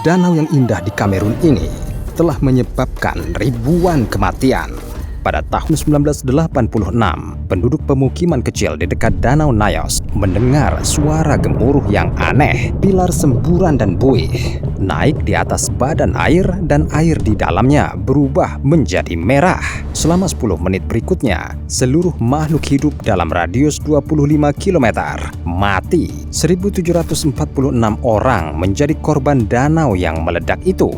Danau yang indah di Kamerun ini telah menyebabkan ribuan kematian. Pada tahun 1986, penduduk pemukiman kecil di dekat Danau Nyos mendengar suara gemuruh yang aneh, pilar semburan dan buih naik di atas badan air dan air di dalamnya berubah menjadi merah. Selama 10 menit berikutnya, seluruh makhluk hidup dalam radius 25 km mati. 1.746 orang menjadi korban danau yang meledak itu.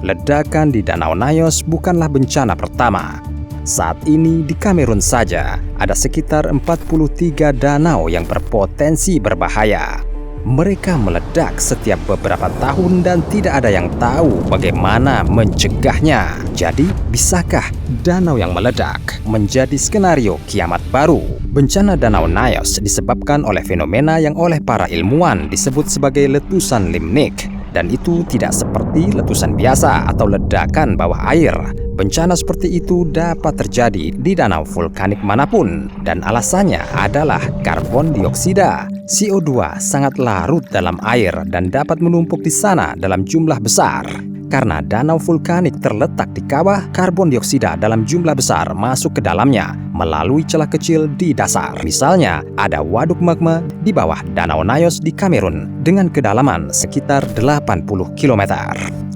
Ledakan di Danau Nyos bukanlah bencana pertama. Saat ini di Kamerun saja ada sekitar 43 danau yang berpotensi berbahaya. Mereka meledak setiap beberapa tahun dan tidak ada yang tahu bagaimana mencegahnya. Jadi, bisakah danau yang meledak menjadi skenario kiamat baru? Bencana Danau Nyos disebabkan oleh fenomena yang oleh para ilmuwan disebut sebagai letusan limnik. Dan itu tidak seperti letusan biasa atau ledakan bawah air. Bencana seperti itu dapat terjadi di danau vulkanik manapun. Dan alasannya adalah karbon dioksida. CO2 sangat larut dalam air dan dapat menumpuk di sana dalam jumlah besar. Karena danau vulkanik terletak di kawah, karbon dioksida dalam jumlah besar masuk ke dalamnya melalui celah kecil di dasar. Misalnya, ada waduk magma di bawah Danau Nyos di Kamerun dengan kedalaman sekitar 80 km.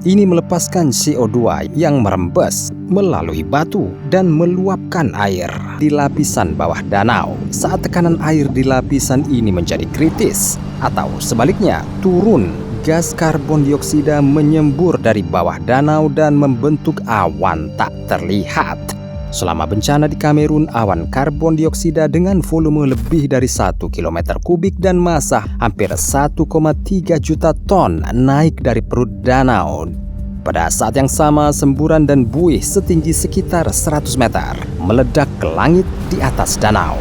Ini melepaskan CO2 yang merembes melalui batu dan meluapkan air di lapisan bawah danau. Saat tekanan air di lapisan ini menjadi kritis, atau sebaliknya turun, gas karbon dioksida menyembur dari bawah danau dan membentuk awan tak terlihat. Selama bencana di Kamerun, awan karbon dioksida dengan volume lebih dari 1 km kubik dan massa hampir 1,3 juta ton naik dari perut danau. Pada saat yang sama, semburan dan buih setinggi sekitar 100 meter meledak ke langit di atas danau.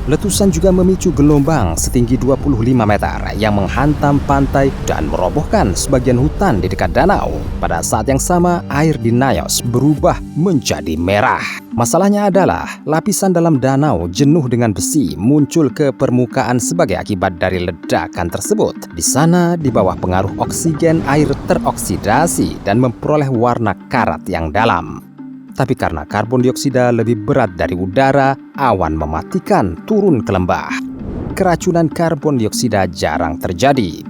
Letusan juga memicu gelombang setinggi 25 meter yang menghantam pantai dan merobohkan sebagian hutan di dekat danau. Pada saat yang sama, air di Nyos berubah menjadi merah. Masalahnya adalah lapisan dalam danau jenuh dengan besi muncul ke permukaan sebagai akibat dari ledakan tersebut. Di sana, di bawah pengaruh oksigen, air teroksidasi dan memperoleh warna karat yang dalam. Tapi karena karbon dioksida lebih berat dari udara, awan mematikan turun ke lembah. Keracunan karbon dioksida jarang terjadi.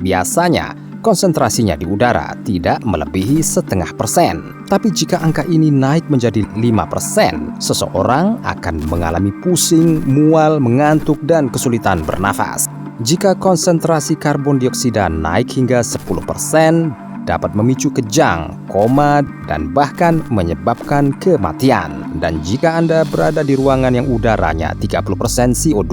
Biasanya, konsentrasinya di udara tidak melebihi 0,5%. Tapi jika angka ini naik menjadi 5%, seseorang akan mengalami pusing, mual, mengantuk, dan kesulitan bernafas. Jika konsentrasi karbon dioksida naik hingga 10%, dapat memicu kejang, koma, dan bahkan menyebabkan kematian. Dan jika Anda berada di ruangan yang udaranya 30% CO2,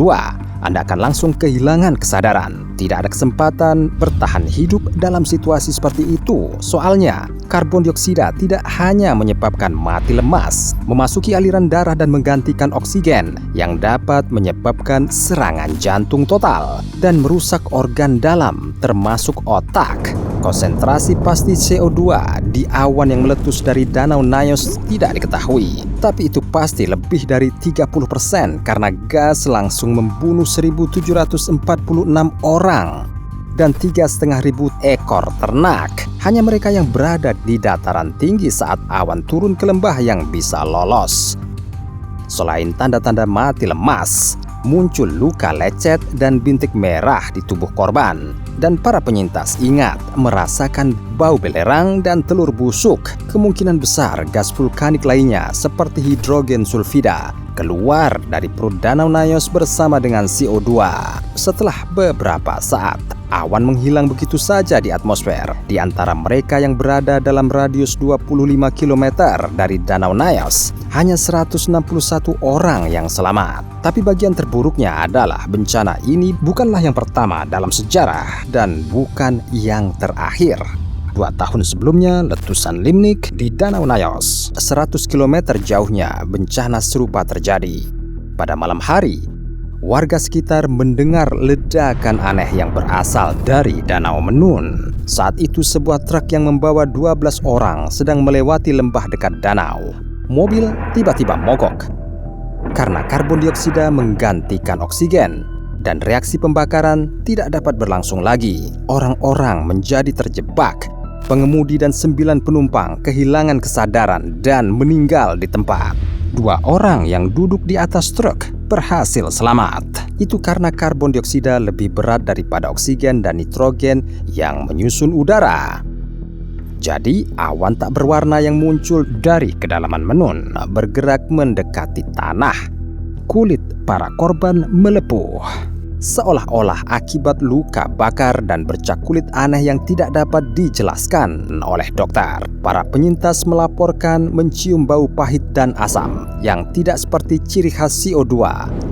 Anda akan langsung kehilangan kesadaran. Tidak ada kesempatan bertahan hidup dalam situasi seperti itu. Soalnya, karbon dioksida tidak hanya menyebabkan mati lemas, memasuki aliran darah dan menggantikan oksigen yang dapat menyebabkan serangan jantung total dan merusak organ dalam termasuk otak. Konsentrasi pasti CO2 di awan yang meletus dari Danau Nyos tidak diketahui. Tapi itu pasti lebih dari 30% karena gas langsung membunuh 1.746 orang dan 3.500 ekor ternak. Hanya mereka yang berada di dataran tinggi saat awan turun ke lembah yang bisa lolos. Selain tanda-tanda mati lemas, muncul luka lecet dan bintik merah di tubuh korban. Dan para penyintas ingat merasakan bau belerang dan telur busuk. Kemungkinan besar gas vulkanik lainnya seperti hidrogen sulfida keluar dari perut Danau Nyos bersama dengan CO2. Setelah beberapa saat, awan menghilang begitu saja di atmosfer. Di antara mereka yang berada dalam radius 25 km dari Danau Nyos, hanya 161 orang yang selamat. Tapi bagian terburuknya adalah bencana ini bukanlah yang pertama dalam sejarah dan bukan yang terakhir. 2 tahun sebelumnya, letusan limnik di Danau Nyos. 100 km jauhnya bencana serupa terjadi. Pada malam hari, warga sekitar mendengar ledakan aneh yang berasal dari Danau Menun. Saat itu sebuah truk yang membawa 12 orang sedang melewati lembah dekat danau. Mobil tiba-tiba mogok karena karbon dioksida menggantikan oksigen dan reaksi pembakaran tidak dapat berlangsung lagi. Orang-orang menjadi terjebak. Pengemudi dan 9 penumpang kehilangan kesadaran dan meninggal di tempat. 2 orang yang duduk di atas truk berhasil selamat. Itu karena karbon dioksida lebih berat daripada oksigen dan nitrogen yang menyusun udara. Jadi, awan tak berwarna yang muncul dari kedalaman Menun bergerak mendekati tanah. Kulit para korban melepuh, seolah-olah akibat luka bakar dan bercak kulit aneh yang tidak dapat dijelaskan oleh dokter. Para penyintas melaporkan mencium bau pahit dan asam yang tidak seperti ciri khas CO2.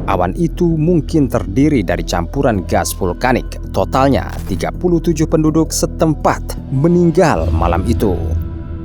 Awan itu mungkin terdiri dari campuran gas vulkanik. Totalnya 37 penduduk setempat meninggal malam itu.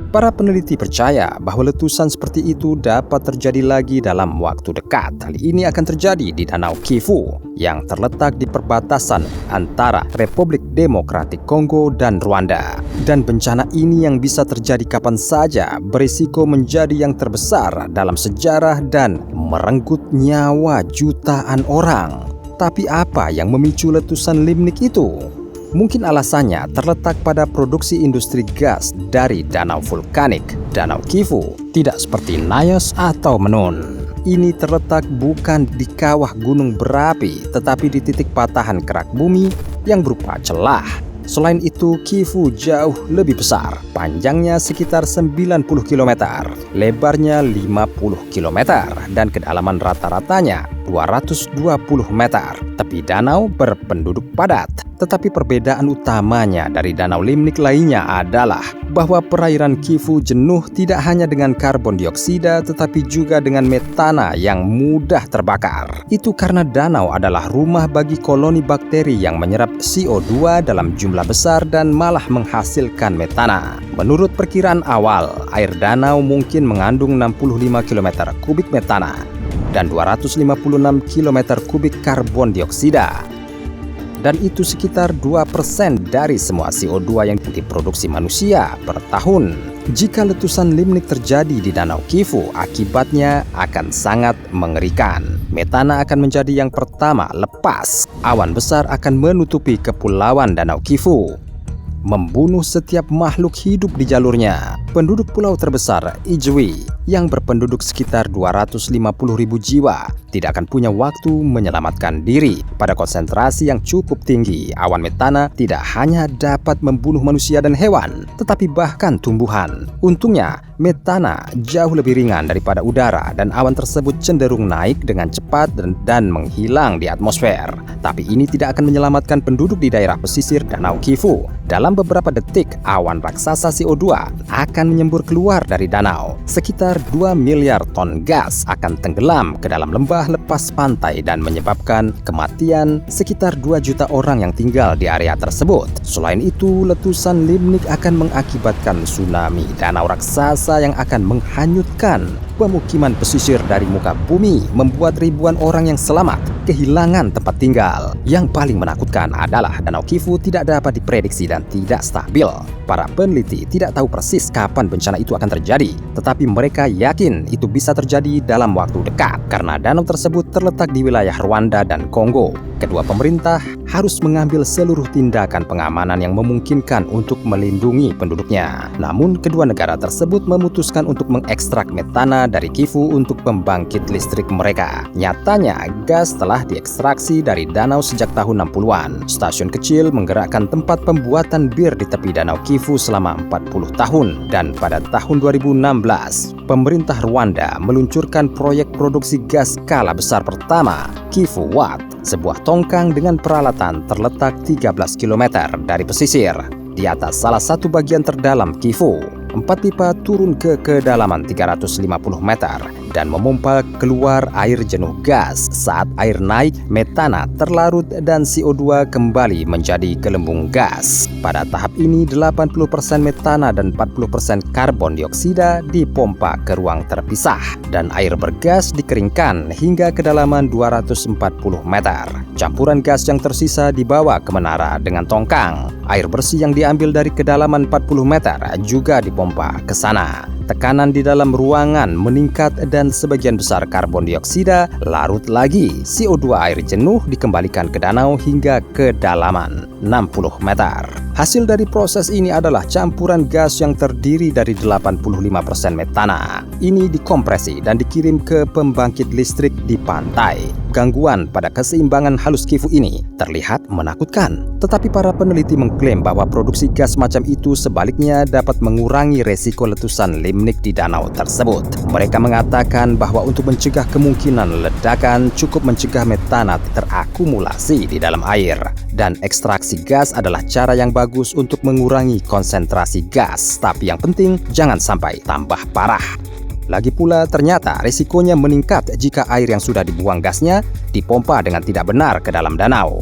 Para peneliti percaya bahwa letusan seperti itu dapat terjadi lagi dalam waktu dekat. Hal ini akan terjadi di Danau Kivu yang terletak di perbatasan antara Republik Demokratik Kongo dan Rwanda. Dan bencana ini yang bisa terjadi kapan saja berisiko menjadi yang terbesar dalam sejarah dan merenggut nyawa jutaan orang. Tapi apa yang memicu letusan limnik itu? Mungkin alasannya terletak pada produksi industri gas dari danau vulkanik. Danau Kivu tidak seperti Nyos atau Menun. Ini terletak bukan di kawah gunung berapi, tetapi di titik patahan kerak bumi yang berupa celah. Selain itu, Kivu jauh lebih besar. Panjangnya sekitar 90 km, lebarnya 50 km, dan kedalaman rata-ratanya 220 meter. Tepi danau berpenduduk padat. Tetapi perbedaan utamanya dari danau limnik lainnya adalah bahwa perairan Kivu jenuh tidak hanya dengan karbon dioksida tetapi juga dengan metana yang mudah terbakar. Itu karena danau adalah rumah bagi koloni bakteri yang menyerap CO2 dalam jumlah besar dan malah menghasilkan metana. Menurut perkiraan awal, air danau mungkin mengandung 65 km kubik metana dan 256 km kubik karbon dioksida. Dan itu sekitar 2% dari semua CO2 yang diproduksi manusia per tahun. Jika letusan limnik terjadi di Danau Kivu, akibatnya akan sangat mengerikan. Metana akan menjadi yang pertama lepas. Awan besar akan menutupi kepulauan Danau Kivu, membunuh setiap makhluk hidup di jalurnya. Penduduk pulau terbesar, Ijwi, yang berpenduduk sekitar 250.000 jiwa, tidak akan punya waktu menyelamatkan diri. Pada konsentrasi yang cukup tinggi, awan metana tidak hanya dapat membunuh manusia dan hewan, tetapi bahkan tumbuhan. Untungnya, metana jauh lebih ringan daripada udara dan awan tersebut cenderung naik dengan cepat dan menghilang di atmosfer. Tapi ini tidak akan menyelamatkan penduduk di daerah pesisir Danau Kivu. Dalam beberapa detik, awan raksasa CO2 akan menyembur keluar dari danau. Sekitar 2 miliar ton gas akan tenggelam ke dalam lembah lepas pantai dan menyebabkan kematian sekitar 2 juta orang yang tinggal di area tersebut. Selain itu, letusan limnik akan mengakibatkan tsunami danau raksasa yang akan menghanyutkan pemukiman pesisir dari muka bumi, membuat ribuan orang yang selamat kehilangan tempat tinggal. Yang paling menakutkan adalah Danau Kivu tidak dapat diprediksi dan tidak stabil. Para peneliti tidak tahu persis kapan bencana itu akan terjadi, tetapi mereka yakin itu bisa terjadi dalam waktu dekat karena danau tersebut terletak di wilayah Rwanda dan Kongo. Kedua pemerintah harus mengambil seluruh tindakan pengamanan yang memungkinkan untuk melindungi penduduknya. Namun kedua negara tersebut memutuskan untuk mengekstrak metana dari Kivu untuk pembangkit listrik mereka. Nyatanya, gas telah diekstraksi dari danau sejak tahun 60-an. Stasiun kecil menggerakkan tempat pembuatan bir di tepi Danau Kivu selama 40 tahun. Dan pada tahun 2016, pemerintah Rwanda meluncurkan proyek produksi gas skala besar pertama, Kivu Watt, sebuah tongkang dengan peralatan terletak 13 km dari pesisir di atas salah satu bagian terdalam Kivu. 4 pipa turun ke kedalaman 350 meter dan memompa keluar air jenuh gas. Saat air naik, metana terlarut dan CO2 kembali menjadi gelembung gas. Pada tahap ini, 80% metana dan 40% karbon dioksida dipompa ke ruang terpisah dan air bergas dikeringkan hingga kedalaman 240 meter. Campuran gas yang tersisa dibawa ke menara dengan tongkang. Air bersih yang diambil dari kedalaman 40 meter juga dipompa ke sana. Tekanan di dalam ruangan meningkat dan sebagian besar karbon dioksida larut lagi. CO2 air jenuh dikembalikan ke danau hingga kedalaman 60 meter. Hasil dari proses ini adalah campuran gas yang terdiri dari 85% metana. Ini dikompresi dan dikirim ke pembangkit listrik di pantai. Gangguan pada keseimbangan halus Kifu ini terlihat menakutkan. Tetapi para peneliti mengklaim bahwa produksi gas macam itu sebaliknya dapat mengurangi resiko letusan limnik di danau tersebut. Mereka mengatakan bahwa untuk mencegah kemungkinan ledakan cukup mencegah metana terakumulasi di dalam air. Dan ekstraksi gas adalah cara yang bagus untuk mengurangi konsentrasi gas. Tapi yang penting jangan sampai tambah parah. Lagi pula ternyata risikonya meningkat jika air yang sudah dibuang gasnya dipompa dengan tidak benar ke dalam danau.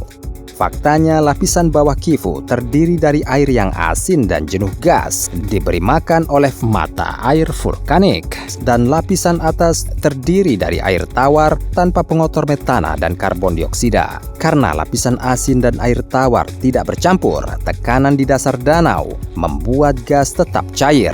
Faktanya lapisan bawah Kifu terdiri dari air yang asin dan jenuh gas diberi makan oleh mata air vulkanik, dan lapisan atas terdiri dari air tawar tanpa pengotor metana dan karbon dioksida. Karena lapisan asin dan air tawar tidak bercampur, tekanan di dasar danau membuat gas tetap cair.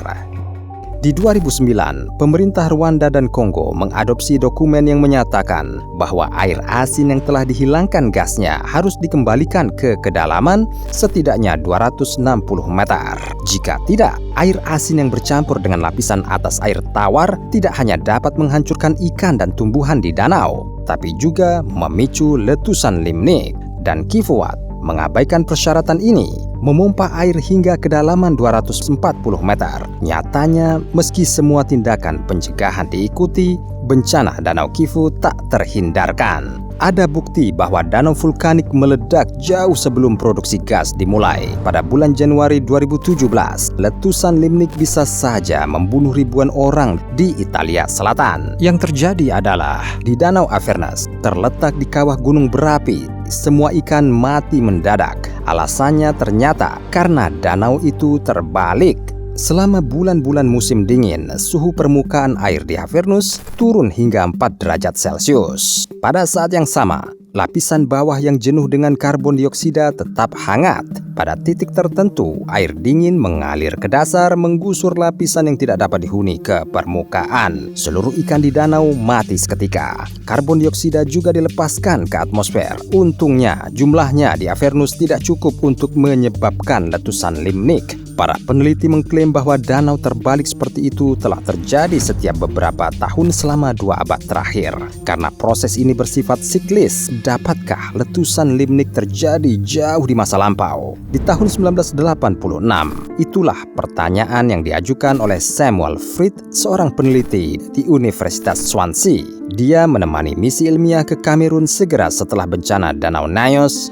Di 2009, pemerintah Rwanda dan Kongo mengadopsi dokumen yang menyatakan bahwa air asin yang telah dihilangkan gasnya harus dikembalikan ke kedalaman setidaknya 260 meter. Jika tidak, air asin yang bercampur dengan lapisan atas air tawar tidak hanya dapat menghancurkan ikan dan tumbuhan di danau, tapi juga memicu letusan limnik. Dan Kifuat mengabaikan persyaratan ini, memompa air hingga kedalaman 240 meter. Nyatanya, meski semua tindakan pencegahan diikuti, bencana Danau Kifu tak terhindarkan. Ada bukti bahwa danau vulkanik meledak jauh sebelum produksi gas dimulai. Pada bulan Januari 2017, letusan limnik bisa saja membunuh ribuan orang di Italia Selatan. Yang terjadi adalah di Danau Avernus, terletak di kawah gunung berapi, semua ikan mati mendadak. Alasannya ternyata karena danau itu terbalik. Selama bulan-bulan musim dingin, suhu permukaan air di Avernus turun hingga 4 derajat Celcius. Pada saat yang sama, lapisan bawah yang jenuh dengan karbon dioksida tetap hangat. Pada titik tertentu, air dingin mengalir ke dasar, menggusur lapisan yang tidak dapat dihuni ke permukaan. Seluruh ikan di danau mati seketika. Karbon dioksida juga dilepaskan ke atmosfer. Untungnya, jumlahnya di Avernus tidak cukup untuk menyebabkan letusan limnik. Para peneliti mengklaim bahwa danau terbalik seperti itu telah terjadi setiap beberapa tahun selama 2 abad terakhir. Karena proses ini bersifat siklis, dapatkah letusan limnik terjadi jauh di masa lampau? Di tahun 1986, itulah pertanyaan yang diajukan oleh Samuel Fried, seorang peneliti di Universitas Swansea. Dia menemani misi ilmiah ke Kamerun segera setelah bencana Danau Nyos,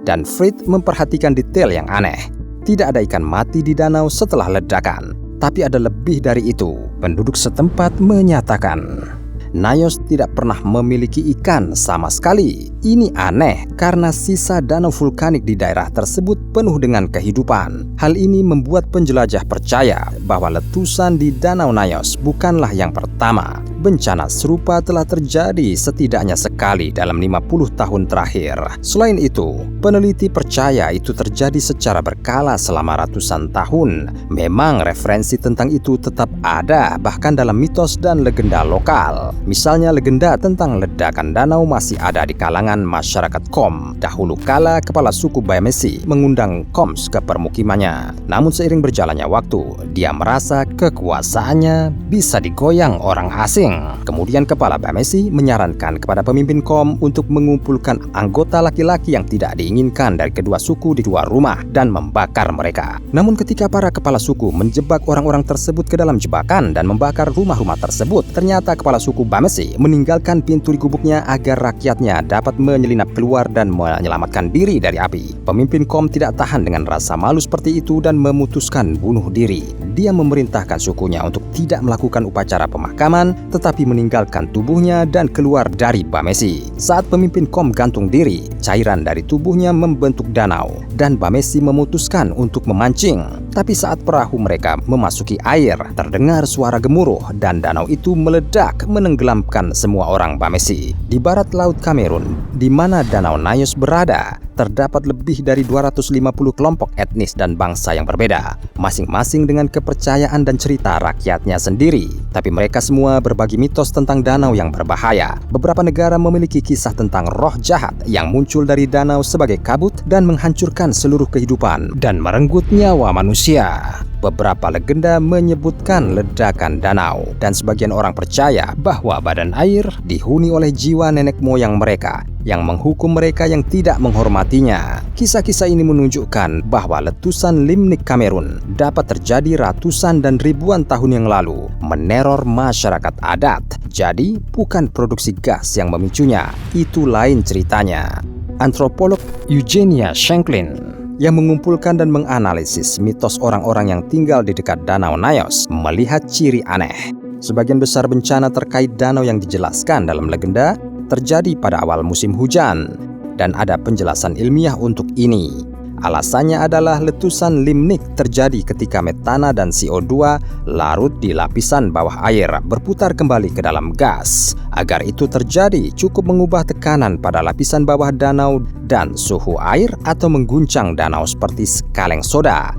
dan Fried memperhatikan detail yang aneh. Tidak ada ikan mati di danau setelah ledakan, tapi ada lebih dari itu. Penduduk setempat menyatakan Nyos tidak pernah memiliki ikan sama sekali. Ini aneh karena sisa danau vulkanik di daerah tersebut penuh dengan kehidupan. Hal ini membuat penjelajah percaya bahwa letusan di Danau Nyos bukanlah yang pertama. Bencana serupa telah terjadi setidaknya sekali dalam 50 tahun terakhir. Selain itu, peneliti percaya itu terjadi secara berkala selama ratusan tahun. Memang referensi tentang itu tetap ada, bahkan dalam mitos dan legenda lokal. Misalnya legenda tentang ledakan danau masih ada di kalangan masyarakat Kom. Dahulu kala kepala suku Bamesi mengundang Koms ke permukimannya. Namun seiring berjalannya waktu, dia merasa kekuasaannya bisa digoyang orang asing. Kemudian kepala Bamesi menyarankan kepada pemimpin Kom untuk mengumpulkan anggota laki-laki yang tidak diinginkan dari kedua suku di 2 rumah dan membakar mereka. Namun ketika para kepala suku menjebak orang-orang tersebut ke dalam jebakan dan membakar rumah-rumah tersebut, ternyata kepala suku Bamesi meninggalkan pintu di gubuknya agar rakyatnya dapat menyelinap keluar dan menyelamatkan diri dari api. Pemimpin Kom tidak tahan dengan rasa malu seperti itu dan memutuskan bunuh diri. Dia memerintahkan sukunya untuk tidak melakukan upacara pemakaman, tetapi meninggalkan tubuhnya dan keluar dari Bamesi. Saat pemimpin Kom gantung diri, cairan dari tubuhnya membentuk danau, dan Bamesi memutuskan untuk memancing. Tapi saat perahu mereka memasuki air, terdengar suara gemuruh dan danau itu meledak menenggelamkan semua orang Bamesi. Di barat laut Kamerun, di mana Danau Nyos berada, terdapat lebih dari 250 kelompok etnis dan bangsa yang berbeda, masing-masing dengan kepercayaan dan cerita rakyatnya sendiri. Tapi mereka semua berbagi mitos tentang danau yang berbahaya. Beberapa negara memiliki kisah tentang roh jahat yang muncul dari danau sebagai kabut dan menghancurkan seluruh kehidupan dan merenggut nyawa manusia. Beberapa legenda menyebutkan ledakan danau, dan sebagian orang percaya bahwa badan air dihuni oleh jiwa nenek moyang mereka yang menghukum mereka yang tidak menghormatinya. Kisah-kisah ini menunjukkan bahwa letusan limnik Kamerun dapat terjadi ratusan dan ribuan tahun yang lalu, meneror masyarakat adat. Jadi, bukan produksi gas yang memicunya, itu lain ceritanya. Antropolog Eugenia Shanklin yang mengumpulkan dan menganalisis mitos orang-orang yang tinggal di dekat Danau Nyos melihat ciri aneh. Sebagian besar bencana terkait danau yang dijelaskan dalam legenda terjadi pada awal musim hujan, dan ada penjelasan ilmiah untuk ini. Alasannya adalah letusan limnik terjadi ketika metana dan CO2 larut di lapisan bawah air berputar kembali ke dalam gas. Agar itu terjadi, cukup mengubah tekanan pada lapisan bawah danau dan suhu air atau mengguncang danau seperti sekaleng soda.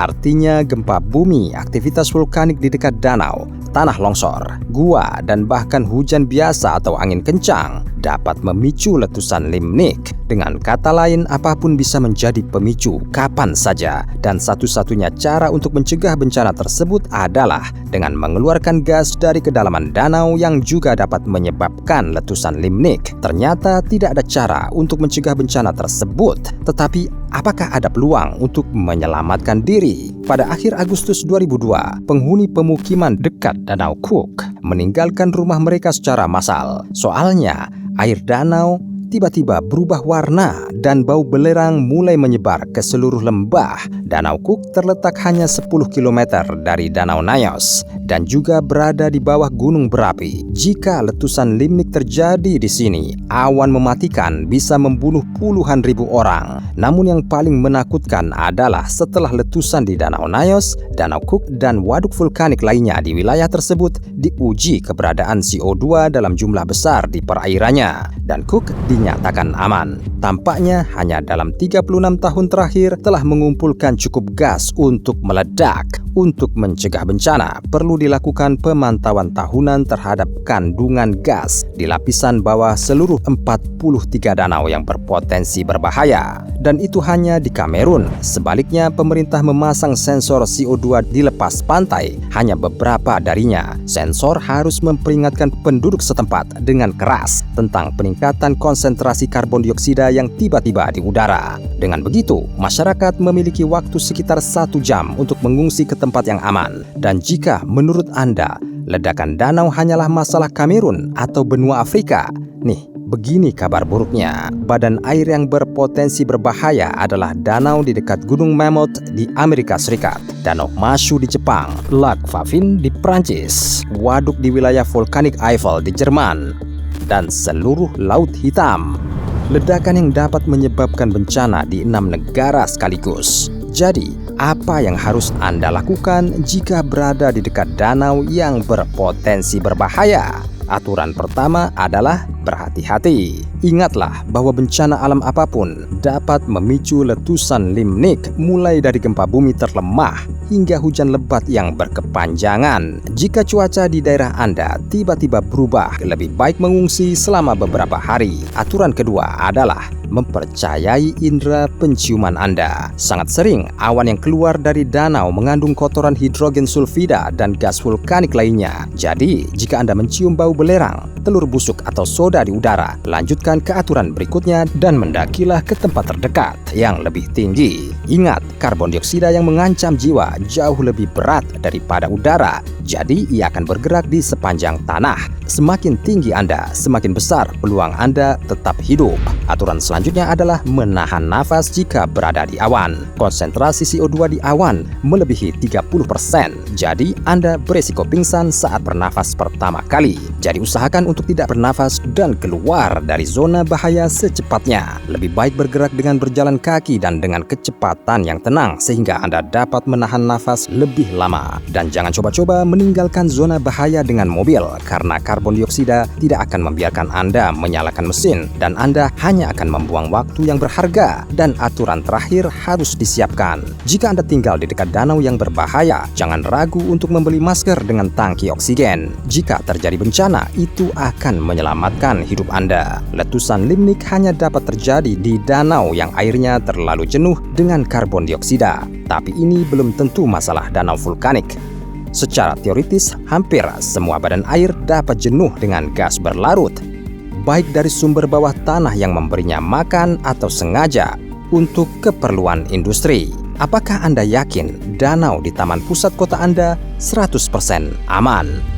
Artinya gempa bumi, aktivitas vulkanik di dekat danau, tanah longsor, gua, dan bahkan hujan biasa atau angin kencang dapat memicu letusan limnik. Dengan kata lain, apapun bisa menjadi pemicu kapan saja, dan satu-satunya cara untuk mencegah bencana tersebut adalah dengan mengeluarkan gas dari kedalaman danau yang juga dapat menyebabkan letusan limnik. Ternyata tidak ada cara untuk mencegah bencana tersebut, tetapi apakah ada peluang untuk menyelamatkan diri? Pada akhir Agustus 2002, penghuni pemukiman dekat Danau Cook meninggalkan rumah mereka secara massal. Soalnya, air danau tiba-tiba berubah warna dan bau belerang mulai menyebar ke seluruh lembah. Danau Cook terletak hanya 10 km dari Danau Nyos dan juga berada di bawah gunung berapi. Jika letusan limnik terjadi di sini, awan mematikan bisa membunuh puluhan ribu orang. Namun yang paling menakutkan adalah setelah letusan di Danau Nyos, Danau Cook dan waduk vulkanik lainnya di wilayah tersebut diuji keberadaan CO2 dalam jumlah besar di perairannya, dan Cook dinyatakan aman. Tampaknya hanya dalam 36 tahun terakhir telah mengumpulkan cukup gas untuk meledak. Untuk mencegah bencana, perlu dilakukan pemantauan tahunan terhadap kandungan gas di lapisan bawah seluruh 43 danau yang berpotensi berbahaya. Dan itu hanya di Kamerun. Sebaliknya, pemerintah memasang sensor CO2 di lepas pantai, hanya beberapa darinya. Sensor harus memperingatkan penduduk setempat dengan keras tentang peningkatan konsentrasi karbon dioksida yang tiba-tiba di udara. Dengan begitu, masyarakat memiliki waktu sekitar 1 jam untuk mengungsi ke tempat yang aman. Dan jika menurut Anda, ledakan danau hanyalah masalah Kamerun atau benua Afrika, nih, begini kabar buruknya. Badan air yang berpotensi berbahaya adalah danau di dekat Gunung Mammoth di Amerika Serikat, Danau Mashu di Jepang, Lac Favin di Prancis, waduk di wilayah vulkanik Eiffel di Jerman, dan seluruh Laut Hitam. Ledakan yang dapat menyebabkan bencana di 6 negara sekaligus. Jadi, apa yang harus Anda lakukan jika berada di dekat danau yang berpotensi berbahaya? Aturan pertama adalah berhati-hati. Ingatlah bahwa bencana alam apapun dapat memicu letusan limnik, mulai dari gempa bumi terlemah hingga hujan lebat yang berkepanjangan. Jika cuaca di daerah Anda tiba-tiba berubah, lebih baik mengungsi selama beberapa hari. Aturan kedua adalah mempercayai indera penciuman Anda. Sangat sering awan yang keluar dari danau mengandung kotoran hidrogen sulfida dan gas vulkanik lainnya. Jadi, jika Anda mencium bau belerang, telur busuk atau soda di udara, lanjutkan ke aturan berikutnya dan mendakilah ke tempat terdekat yang lebih tinggi. Ingat, karbon dioksida yang mengancam jiwa jauh lebih berat daripada udara jadi ia akan bergerak di sepanjang tanah. Semakin tinggi Anda, semakin besar peluang Anda tetap hidup. Aturan selanjutnya adalah menahan nafas jika berada di awan. Konsentrasi CO2 di awan melebihi 30%, jadi Anda beresiko pingsan saat bernafas pertama kali. Jadi usahakan untuk tidak bernafas dan keluar dari zona bahaya secepatnya. Lebih baik bergerak dengan berjalan kaki dan dengan kecepatan yang tenang sehingga Anda dapat menahan nafas lebih lama. Dan jangan coba-coba meninggalkan zona bahaya dengan mobil karena karbon dioksida tidak akan membiarkan Anda menyalakan mesin dan Anda hanya akan membuang waktu yang berharga. Dan aturan terakhir harus disiapkan. Jika Anda tinggal di dekat danau yang berbahaya, jangan ragu untuk membeli masker dengan tangki oksigen. Jika terjadi bencana, itu akan menyelamatkan hidup Anda. Letusan limnik hanya dapat terjadi di danau yang airnya terlalu jenuh dengan karbon dioksida. Tapi ini belum tentu masalah danau vulkanik. Secara teoritis, hampir semua badan air dapat jenuh dengan gas berlarut, baik dari sumber bawah tanah yang memberinya makan atau sengaja untuk keperluan industri. Apakah Anda yakin danau di taman pusat kota Anda 100% aman?